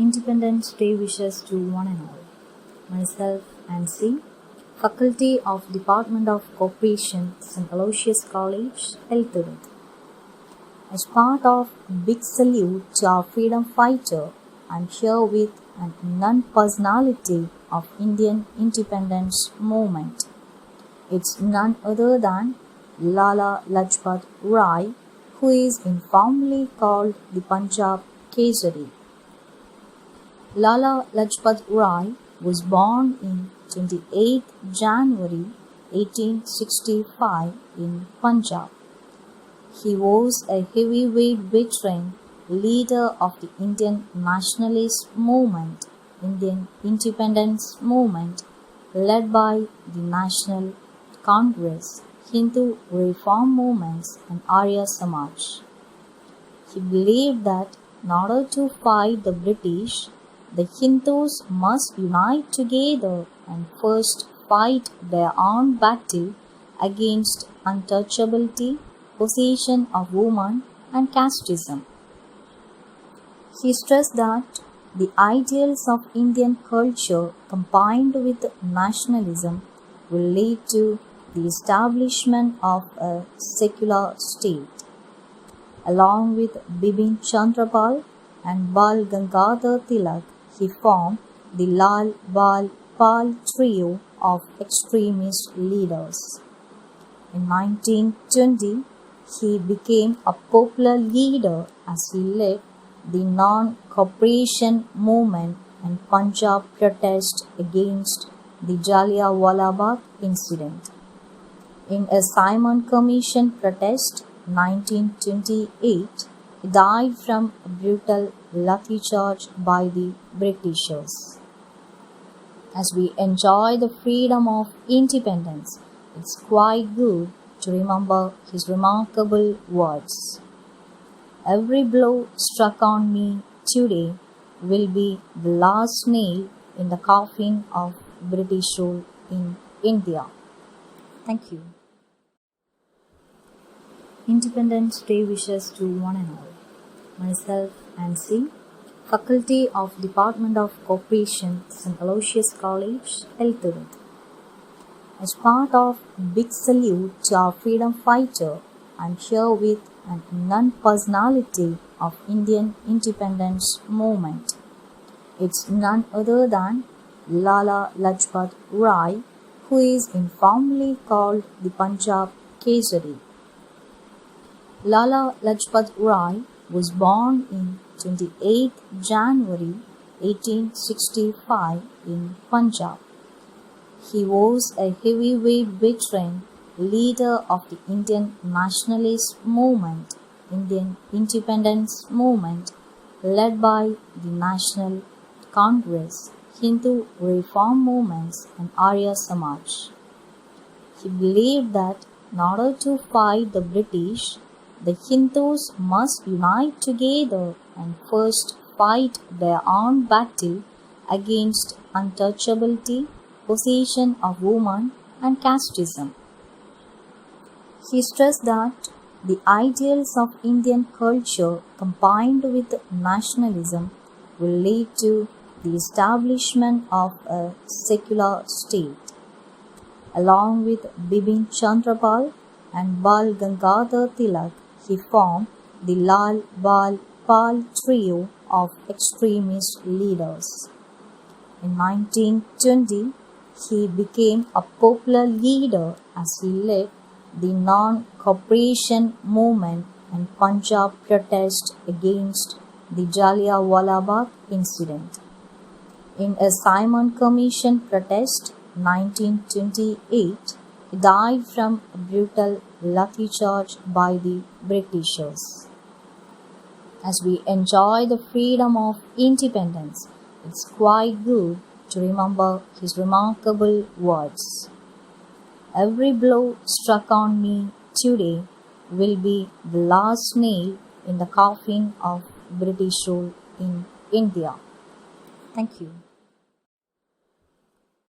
Independence Day wishes to one and all. Myself, Nancy, Faculty of Department of Corporation, St. Aloysius College, Elthurut. As part of big salute to our freedom fighter, I am here with a non-personality of Indian independence movement. It's none other than Lala Lajpat Rai, who is informally called the Punjab Kesari. Lala Lajpat Rai was born in 28 January 1865 in Punjab. He was a heavyweight veteran, leader of the Indian nationalist movement, Indian independence movement, led by the National Congress, Hindu reform movements and Arya Samaj. He believed that in order to fight the British, the Hindus must unite together and first fight their own battle against untouchability, possession of women, and casteism. He stressed that the ideals of Indian culture combined with nationalism will lead to the establishment of a secular state. Along with Bipin Chandrapal and Bal Gangadhar Tilak, he formed the Lal Bal Pal trio of extremist leaders. In 1920, he became a popular leader as he led the non-cooperation movement and Punjab protest against the Jallianwala Bagh incident. In a Simon Commission protest 1928, he died from a brutal lathi charge by the Britishers. As we enjoy the freedom of independence, it's quite good to remember his remarkable words. Every blow struck on me today will be the last nail in the coffin of British rule in India. Thank you. Independence Day wishes to one and all. Myself, Nancy, Faculty of Department of Corporation, St. Aloysius College, Elthurut. As part of big salute to our freedom fighter, I am here with a non-personality of Indian independence movement. It's none other than Lala Lajpat Rai, who is informally called the Punjab Kesari. Lala Lajpat Rai was born in 28 January 1865 in Punjab. He was a heavyweight veteran, leader of the Indian nationalist movement, Indian independence movement, led by the National Congress, Hindu reform movements and Arya Samaj. He believed that in order to fight the British, the Hindus must unite together and first fight their own battle against untouchability, possession of women, and casteism. He stressed that the ideals of Indian culture combined with nationalism will lead to the establishment of a secular state. Along with Bipin Chandrapal and Bal Gangadhar Tilak, he formed the Lal Bal Pal trio of extremist leaders. In 1920, he became a popular leader as he led the non-cooperation movement and Punjab protest against the Jallianwala Bagh incident. In a Simon Commission protest 1928, he died from a brutal lathi charge by the Britishers. As we enjoy the freedom of independence, it's quite good to remember his remarkable words. Every blow struck on me today will be the last nail in the coffin of British rule in India. Thank you.